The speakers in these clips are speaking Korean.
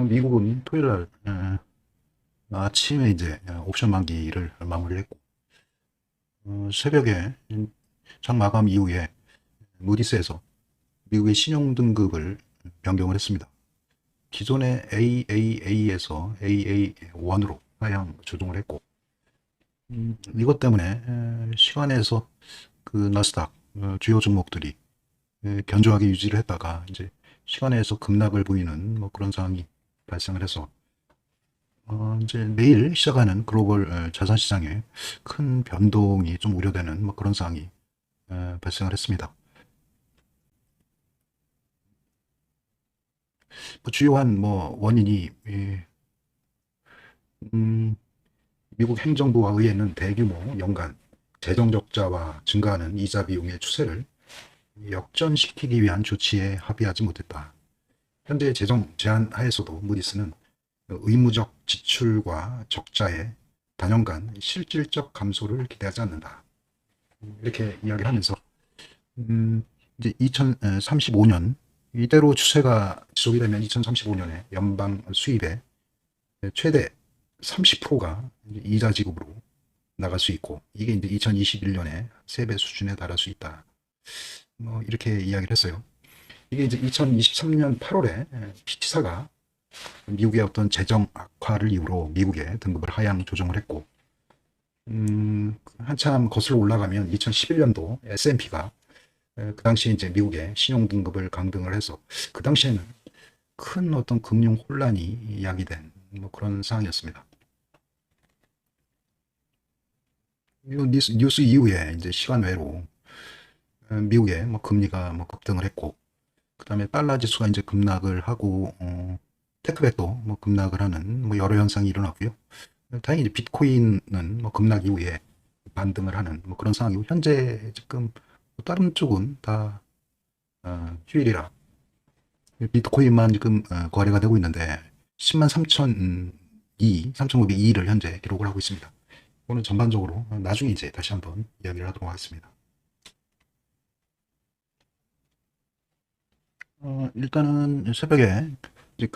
미국은 토요일 날 아침에 이제 옵션 만기를 마무리했고 새벽에 장 마감 이후에 무디스에서 미국의 신용 등급을 변경을 했습니다. 기존의 AAA에서 AA1으로 하향 조정을 했고 이것 때문에 시간에서 그 나스닥 주요 종목들이 견조하게 유지를 했다가 이제 시간에서 급락을 보이는 뭐 그런 상황이 발생을 해서 이제 내일 시작하는 글로벌 자산 시장에 큰 변동이 좀 우려되는 뭐 그런 상황이 발생을 했습니다. 뭐 주요한 뭐 원인이 음, 미국 행정부와 의회는 대규모 연간 재정 적자와 증가하는 이자 비용의 추세를 역전시키기 위한 조치에 합의하지 못했다. 현재 재정 제한 하에서도 무디스는 의무적 지출과 적자의 단연간 실질적 감소를 기대하지 않는다. 이렇게 이야기를 하면서 이제 2035년 이대로 추세가 지속이 되면 2035년에 연방 수입의 최대 30%가 이자 지급으로 나갈 수 있고 이게 이제 2021년에 3배 수준에 달할 수 있다. 뭐 이렇게 이야기를 했어요. 이게 이제 2023년 8월에 피치사가 미국의 어떤 재정 악화를 이유로 미국의 등급을 하향 조정을 했고 한참 거슬러 올라가면 2011년도 S&P가 그 당시에 이제 미국의 신용 등급을 강등을 해서 그 당시에는 큰 어떤 금융 혼란이 야기된 뭐 그런 상황이었습니다. 이 뉴스 이후에 이제 시간 외로 미국의 뭐 금리가 뭐 급등을 했고 그다음에 달러 지수가 이제 급락을 하고 테크백도 뭐 급락을 하는 뭐 여러 현상이 일어났고요. 다행히 이제 비트코인은 뭐 급락 이후에 반등을 하는 뭐 그런 상황이고 현재 지금 다른 쪽은 다 휴일이라 비트코인만 지금 거래가 되고 있는데 10만 3,002, 3,902를 현재 기록을 하고 있습니다. 오늘 전반적으로 나중에 이제 다시 한번 이야기를 하도록 하겠습니다. 일단은 새벽에 이제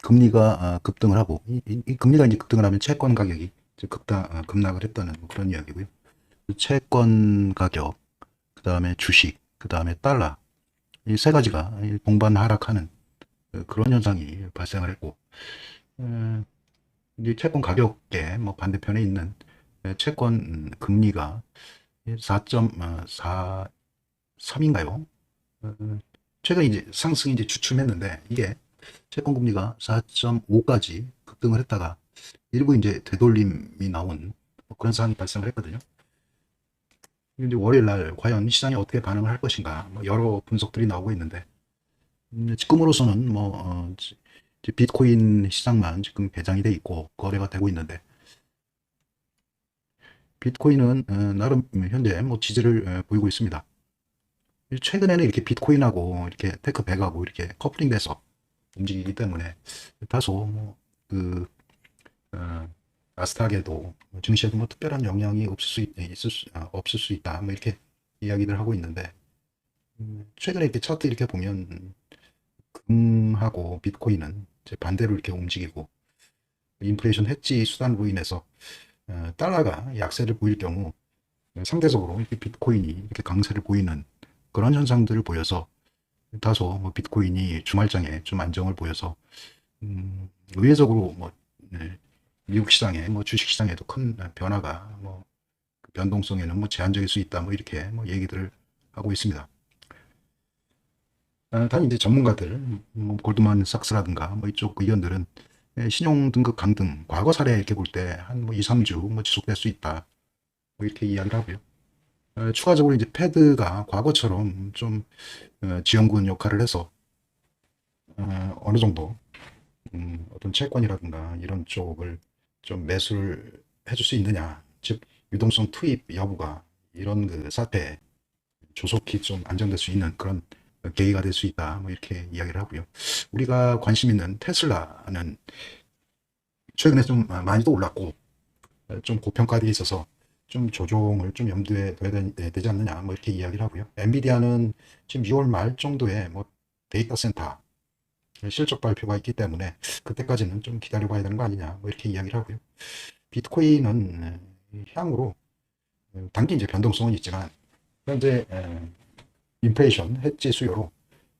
금리가 급등을 하고 이 금리가 이제 급등을 하면 채권 가격이 이제 급락을 했다는 그런 이야기고요. 채권 가격, 그 다음에 주식, 그 다음에 달러 이 세 가지가 동반 하락하는 그런 현상이 발생을 했고 이 채권 가격의 뭐 반대편에 있는 채권 금리가 4.43인가요? 최근 이제 상승이 이제 주춤했는데 이게 채권 금리가 4.5까지 급등을 했다가 일부 이제 되돌림이 나온 뭐 그런 상황이 발생을 했거든요. 이제 월요일 날 과연 시장이 어떻게 반응을 할 것인가 뭐 여러 분석들이 나오고 있는데 지금으로서는 뭐 비트코인 시장만 지금 배당이 돼 있고 거래가 되고 있는데 비트코인은 나름 현재 뭐 지지를 보이고 있습니다. 최근에는 이렇게 비트코인하고 이렇게 테크백하고 이렇게 커플링돼서 움직이기 때문에 다소 뭐그 나스닥에도 증시에도 뭐 특별한 영향이 없을 수 있다 뭐 이렇게 이야기를 하고 있는데 최근에 이렇게 차트 이렇게 보면 금하고 비트코인은 이제 반대로 이렇게 움직이고 인플레이션 해지 수단으로 인해서 달러가 약세를 보일 경우 상대적으로 이렇게 비트코인이 이렇게 강세를 보이는 그런 현상들을 보여서 다소 뭐 비트코인이 주말장에 좀 안정을 보여서 의외적으로 뭐 미국 시장에 뭐 주식 시장에도 큰 변화가 뭐 변동성에는 뭐 제한적일 수 있다 뭐 이렇게 뭐 얘기들을 하고 있습니다. 단 이제 전문가들 뭐 골드만삭스라든가 뭐 이쪽 의견들은 신용 등급 강등 과거 사례 이렇게 볼 때 한 뭐 2, 3주 뭐 지속될 수 있다 뭐 이렇게 이야기를 하고요. 추가적으로 이제 패드가 과거처럼 좀 지원군 역할을 해서 어느 정도 어떤 채권이라든가 이런 쪽을 좀 매수를 해줄 수 있느냐, 즉 유동성 투입 여부가 이런 그 사태에 조속히 좀 안정될 수 있는 그런 계기가 될 수 있다. 뭐 이렇게 이야기를 하고요. 우리가 관심 있는 테슬라는 최근에 좀 많이도 올랐고 좀 고평가되어 있어서 좀 조정을 좀 염두에 둬야 되지 않느냐 뭐 이렇게 이야기를 하고요. 엔비디아는 지금 6월 말 정도에 뭐 데이터 센터 실적 발표가 있기 때문에 그때까지는 좀 기다려봐야 되는 거 아니냐 뭐 이렇게 이야기를 하고요. 비트코인은 향후로 단기 이제 변동성은 있지만 현재 인플레이션 해지 수요로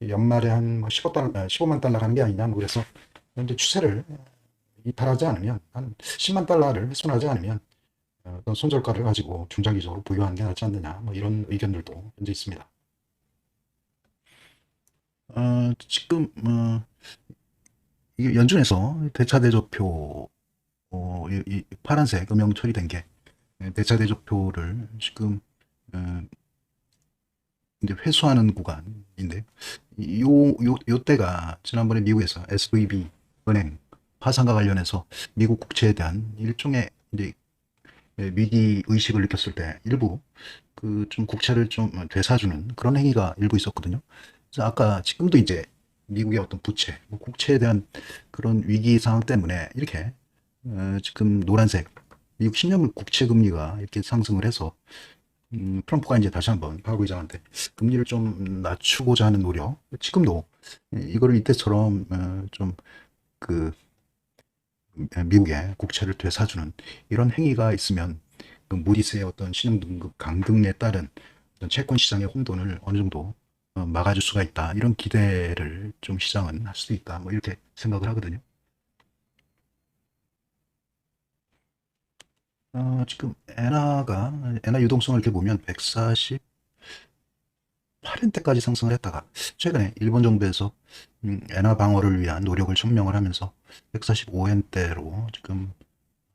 연말에 한 15달러, 15만 달러 가는 게 아니냐 뭐 그래서 현재 추세를 이탈하지 않으면 한 10만 달러를 훼손하지 않으면 어떤 손절가를 가지고 중장기적으로 보유하는 게 낫지 않느냐 뭐 이런 의견들도 현재 있습니다. 지금 이게 연준에서 대차대조표 이 파란색 음영 처리된 게 대차대조표를 지금 이제 회수하는 구간인데 요 때가 지난번에 미국에서 SVB 은행 파산과 관련해서 미국 국채에 대한 일종의 이제 위기 의식을 느꼈을 때 일부 그 좀 국채를 좀 되사주는 그런 행위가 일부 있었거든요. 그래서 아까 지금도 이제 미국의 어떤 부채, 뭐 국채에 대한 그런 위기 상황 때문에 이렇게 지금 노란색 미국 10년물 국채 금리가 이렇게 상승을 해서 트럼프가 이제 다시 한번 파월 의장한테 금리를 좀 낮추고자 하는 노력. 지금도 이거를 이때처럼 좀그 미국의 국채를 되사주는 이런 행위가 있으면 그 무디스의 어떤 신용등급 강등에 따른 어떤 채권 시장의 혼돈을 어느 정도 막아줄 수가 있다. 이런 기대를 좀 시장은 할 수도 있다. 뭐 이렇게 생각을 하거든요. 지금 엔화 유동성을 이렇게 보면 148엔대까지 상승을 했다가 최근에 일본 정부에서 엔화 방어를 위한 노력을 천명을 하면서 145엔대로 지금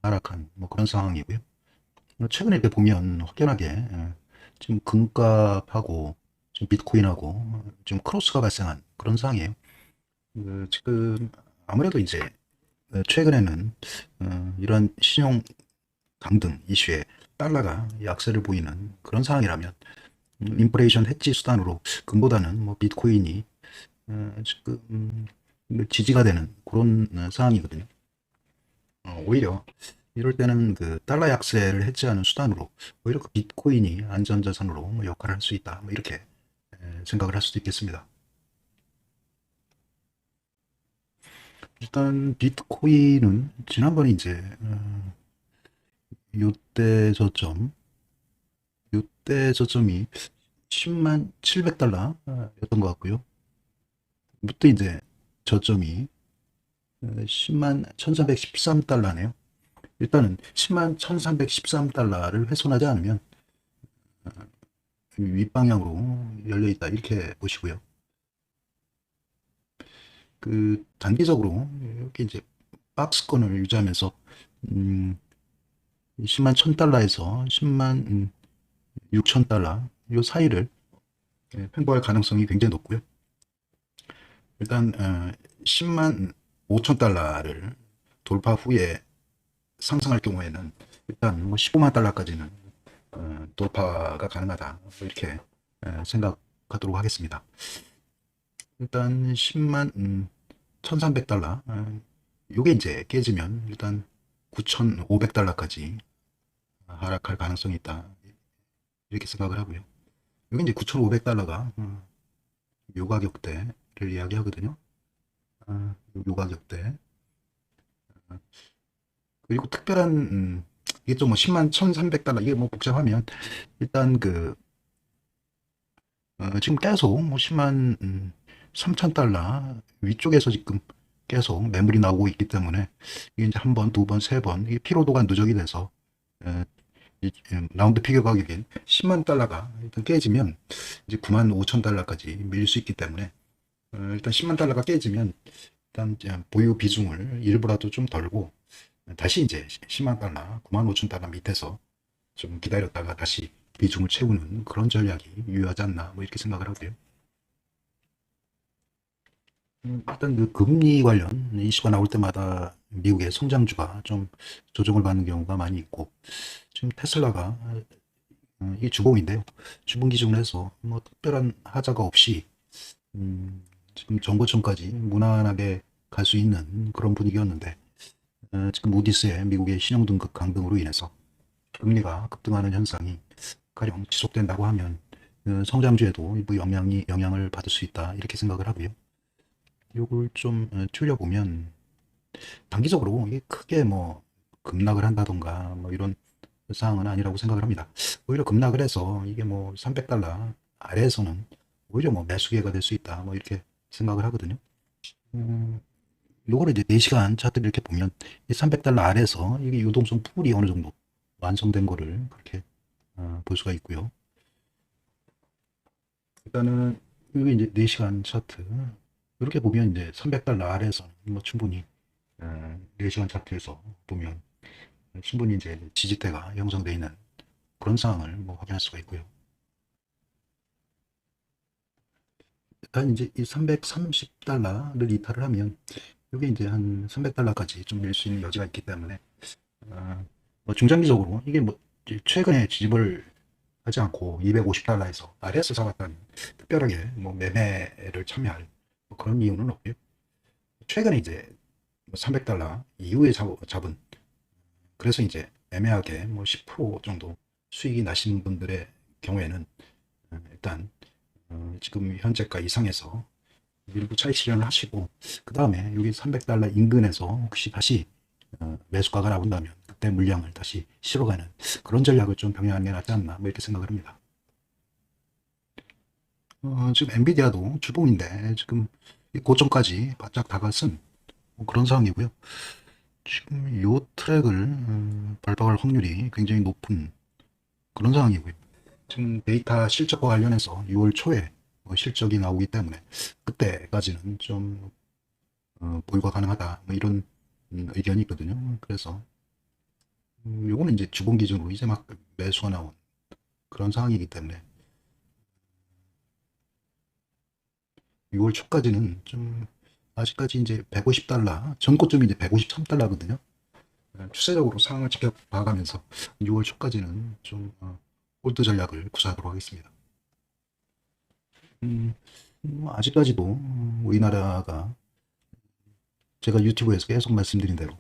하락한 뭐 그런 상황이고요. 최근에 이렇게 보면 확연하게 지금 금값하고 지금 비트코인하고 지금 크로스가 발생한 그런 상황이에요. 지금 아무래도 이제 최근에는 이런 신용 강등 이슈에 달러가 약세를 보이는 그런 상황이라면 인플레이션 해지 수단으로 금보다는 뭐 비트코인이 지금 지지가 되는 그런 상황이거든요. 오히려 이럴 때는 그 달러 약세를 해지하는 수단으로 오히려 그 비트코인이 안전자산으로 뭐 역할을 할 수 있다. 뭐 이렇게 생각을 할 수도 있겠습니다. 일단 비트코인은 지난번에 이제 요때 저점 요때 저점이 10만 700달러였던 것 같고요. 그때 이제 저점이 10만 1313달러네요. 일단은 10만 1313달러를 훼손하지 않으면 윗방향으로 열려있다 이렇게 보시고요. 그 단기적으로 이렇게 이제 박스권을 유지하면서 10만 1000달러에서 10만 6000달러 이 사이를 횡보할 가능성이 굉장히 높고요. 일단 10만 5000달러를 돌파 후에 상승할 경우에는 일단 뭐 15만 달러까지는 돌파가 가능하다 뭐 이렇게 생각하도록 하겠습니다. 일단 10만 1300달러 요게 이제 깨지면 일단 9500달러까지 하락할 가능성이 있다 이렇게 생각을 하고요. 요게 이제 9500달러가 요 가격대를 이야기하거든요. 요 가격대 그리고 특별한 이게 좀 뭐 10만 1300달러 이게 뭐 복잡하면 일단 그 지금 계속 뭐 10만 3000달러 위쪽에서 지금 계속 매물이 나오고 있기 때문에 이게 이제 한 번, 두 번, 세 번 이게 피로도가 누적이 돼서 라운드 피겨 가격인 10만 달러가 일단 깨지면 이제 9만 5천 달러까지 밀릴 수 있기 때문에 일단 10만 달러가 깨지면 일단 보유 비중을 일부라도 좀 덜고 다시 이제 10만 달러, 9만 5천 달러 밑에서 좀 기다렸다가 다시 비중을 채우는 그런 전략이 유효하지 않나 뭐 이렇게 생각을 하고요. 일단 그 금리 관련 이슈가 나올 때마다 미국의 성장주가 좀 조정을 받는 경우가 많이 있고 지금 테슬라가 이 주봉인데요. 주봉 기준으로 해서 뭐 특별한 하자가 없이 지금 정고점까지 무난하게 갈 수 있는 그런 분위기였는데 지금 무디스의 미국의 신용등급 강등으로 인해서 금리가 급등하는 현상이 가령 지속된다고 하면 성장주에도 일부 영향을 받을 수 있다 이렇게 생각을 하고요. 요걸 좀 줄여보면 단기적으로 이게 크게 뭐 급락을 한다던가 뭐 이런 사항은 아니라고 생각을 합니다. 오히려 급락을 해서 이게 뭐 300달러 아래에서는 오히려 뭐 매수 기회가 될 수 있다. 뭐 이렇게 생각을 하거든요. 음, 요거를 이제 4시간 차트를 이렇게 보면 이 300달러 아래에서 이게 유동성 풀이 어느 정도 완성된 거를 그렇게 볼 수가 있고요. 일단은 이게 이제 4시간 차트 이렇게 보면 이제 300달러 아래에서는 뭐 충분히 4시간 차트에서 보면 충분히 이제 지지대가 형성되어 있는 그런 상황을 뭐 확인할 수가 있고요. 일단 이제 이 330달러를 이탈을 하면 이게 이제 한 300달러까지 좀 밀 수 있는 여지가 있기 때문에 뭐 중장기적으로 이게 뭐 최근에 지집을 하지 않고 250달러에서 아래에서 잡았다는 특별하게 뭐 매매를 참여할 뭐 그런 이유는 없고요. 최근에 이제 300달러 이후에 잡은 그래서 이제 애매하게 뭐 10% 정도 수익이 나신 분들의 경우에는 일단 지금 현재가 이상에서 일부 차익 실현을 하시고 그 다음에 여기 300달러 인근에서 혹시 다시 매수가가 나온다면 그때 물량을 다시 실어가는 그런 전략을 좀 병행하는 게 낫지 않나 뭐 이렇게 생각을 합니다. 지금 엔비디아도 주봉인데 지금 고점까지 바짝 다가선 뭐 그런 상황이고요. 지금 이 트랙을 밟아갈 확률이 굉장히 높은 그런 상황이고요. 지금 데이터 실적과 관련해서 6월 초에 뭐 실적이 나오기 때문에 그때까지는 좀 보유가 가능하다 뭐 이런 의견이 있거든요. 그래서 요거는 이제 주봉 기준으로 이제 막 매수가 나온 그런 상황이기 때문에 6월 초까지는 좀 아직까지 이제 150달러 전고점이 이제 153달러거든요. 추세적으로 상황을 지켜봐가면서 6월 초까지는 좀 홀드 전략을 구사하도록 하겠습니다. 뭐 아직까지도 우리나라가 제가 유튜브에서 계속 말씀드린 대로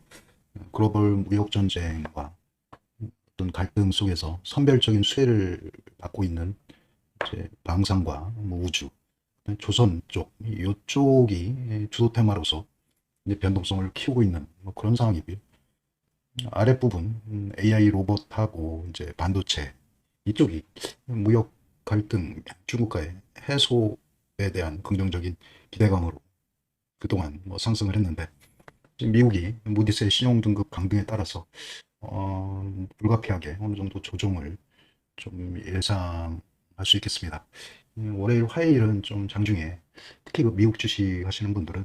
글로벌 무역 전쟁과 어떤 갈등 속에서 선별적인 수혜를 받고 있는 이제 방산과 뭐 우주, 조선 쪽 이쪽이 주도 테마로서 이제 변동성을 키우고 있는 뭐 그런 상황이고요. 아랫부분 AI 로봇하고 이제 반도체 이쪽이 무역 갈등 중국과의 해소에 대한 긍정적인 기대감으로 그동안 뭐 상승을 했는데 지금 미국이 무디스의 신용 등급 강등에 따라서 불가피하게 어느 정도 조정을 좀 예상할 수 있겠습니다. 월요일, 화요일은 좀 장중에 특히 그 미국 주식 하시는 분들은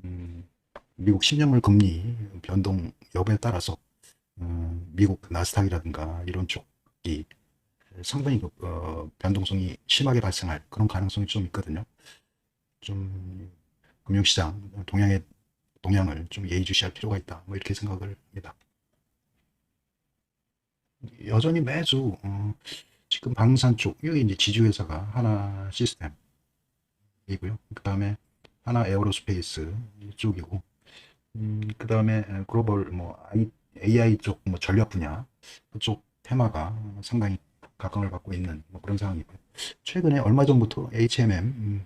음, 미국 10년물 금리 변동 여부에 따라서 미국 나스닥이라든가 이런 쪽이 상당히 변동성이 심하게 발생할 그런 가능성이 좀 있거든요. 좀 금융시장 동향을 좀 예의주시할 필요가 있다. 뭐 이렇게 생각을 합니다. 여전히 매주 지금 방산 쪽 여기 이제 지주회사가 하나 시스템이고요. 그 다음에 하나 에어로스페이스 이쪽이고 그 다음에 글로벌 뭐 AI 쪽 뭐 전략 분야 그쪽 테마가 상당히 각광을 받고 있는 뭐 그런 상황이고요. 최근에 얼마 전부터 HMM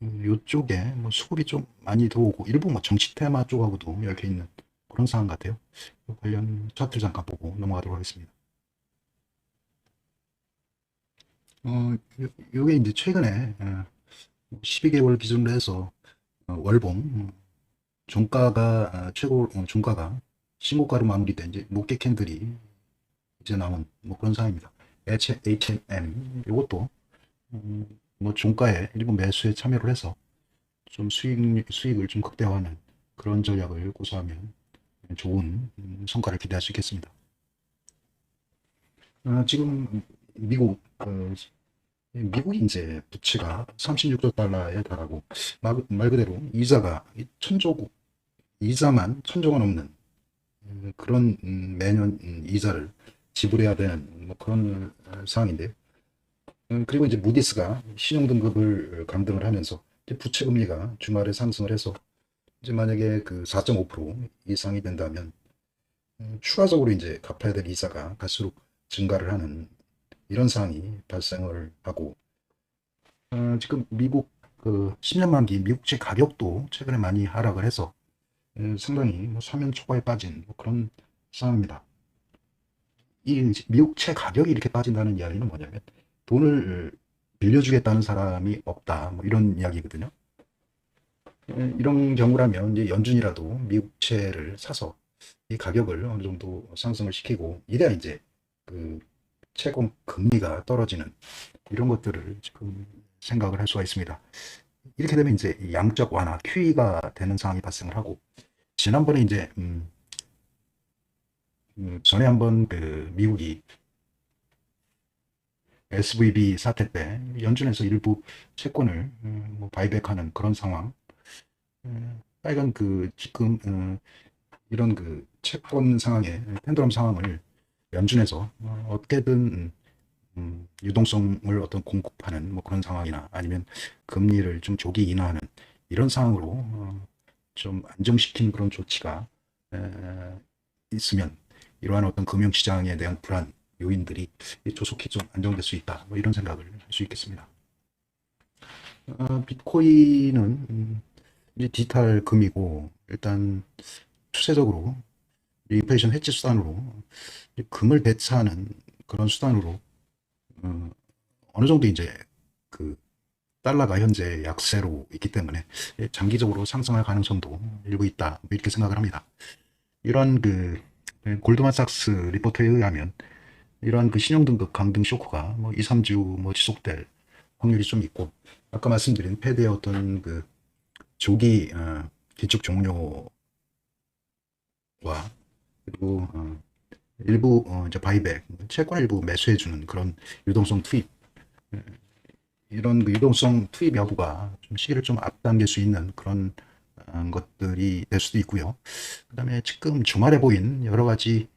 이쪽에 뭐 수급이 좀 많이 들어오고 일부 뭐 정치 테마 쪽하고도 엮여 있는 그런 상황 같아요. 관련 차트 잠깐 보고 넘어가도록 하겠습니다. 요게 이제 최근에 12개월 기준으로 해서 월봉 종가가 최고 종가가 신고가로 마무리된 이제 목개 캔들이 이제 나온 뭐 그런 상황입니다. H&M 이것도 뭐 종가에 일부 매수에 참여를 해서 좀 수익을 좀 극대화하는 그런 전략을 고수하면 좋은 성과를 기대할 수 있겠습니다. 지금 미국 미국이 이제 부채가 36조 달러에 달하고 말 그대로 이자가 천조국 이자만 천조가 넘는 그런 매년 이자를 지불해야 되는 뭐 그런 상황인데요. 그리고 이제 무디스가 신용등급을 감등을 하면서 이제 부채 금리가 주말에 상승을 해서 이제 만약에 그 4.5% 이상이 된다면 추가적으로 이제 갚아야 될 이자가 갈수록 증가를 하는 이런 상황이 발생을 하고 지금 미국 그 10년 만기 미국채 가격도 최근에 많이 하락을 해서 상당히 뭐 사면 초과에 빠진 뭐 그런 상황입니다. 이 미국채 가격이 이렇게 빠진다는 이야기는 뭐냐면 돈을 빌려주겠다는 사람이 없다, 뭐 이런 이야기거든요. 이런 경우라면 이제 연준이라도 미국채를 사서 이 가격을 어느 정도 상승을 시키고, 이래야 이제 그 채권 금리가 떨어지는 이런 것들을 지금 생각을 할 수가 있습니다. 이렇게 되면 이제 양적 완화, QE가 되는 상황이 발생을 하고, 지난번에 이제 전에 한번 그 미국이 SVB 사태 때 연준에서 일부 채권을 뭐 바이백하는 그런 상황, 빨간 그 지금 이런 그 채권 상황에 펜더럼 상황을 연준에서 어떻게든 유동성을 어떤 공급하는 뭐 그런 상황이나 아니면 금리를 좀 조기 인하하는 이런 상황으로 좀 안정시킨 그런 조치가 있으면 이러한 어떤 금융시장에 대한 불안 요인들이 조속히 좀 안정될 수 있다, 뭐 이런 생각을 할 수 있겠습니다. 비트코인은 이제 디지털 금이고, 일단 추세적으로 인플레이션 해지 수단으로 금을 대체하는 그런 수단으로 어느 정도 이제 그 달러가 현재 약세로 있기 때문에 장기적으로 상승할 가능성도 일부 있다, 뭐 이렇게 생각을 합니다. 이런 그 골드만삭스 리포트에 의하면 이러한 그 신용등급 강등 쇼크가 뭐 2, 3주 뭐 지속될 확률이 좀 있고, 아까 말씀드린 패드의 어떤 그 조기 기축 종료와 그리고 일부 이제 바이백, 채권 일부 매수해주는 그런 유동성 투입, 이런 그 유동성 투입 여부가 좀 시기를 좀 앞당길 수 있는 그런 것들이 될 수도 있고요. 그 다음에 지금 주말에 보인 여러 가지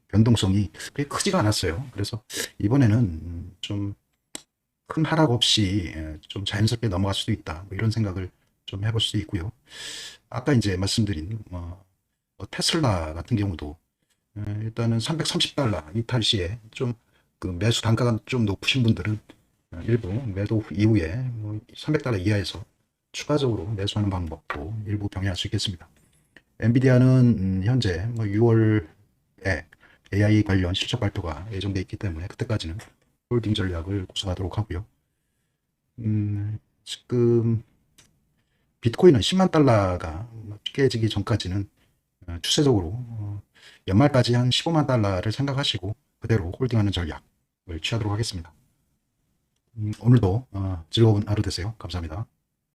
변동성이 그렇게 크지가 않았어요. 그래서 이번에는 좀 큰 하락 없이 좀 자연스럽게 넘어갈 수도 있다, 뭐 이런 생각을 좀 해볼 수도 있고요. 아까 이제 말씀드린 테슬라 같은 경우도 일단은 330달러 이탈 시에 좀 그 매수 단가가 좀 높으신 분들은 일부 매도 이후에 뭐 300달러 이하에서 추가적으로 매수하는 방법도 일부 병행할 수 있겠습니다. 엔비디아는 현재 뭐 6월에 AI 관련 실적 발표가 예정돼 있기 때문에 그때까지는 홀딩 전략을 구사하도록 하고요. 지금 비트코인은 10만 달러가 깨지기 전까지는 추세적으로 연말까지 한 15만 달러를 생각하시고 그대로 홀딩하는 전략을 취하도록 하겠습니다. 오늘도 즐거운 하루 되세요. 감사합니다.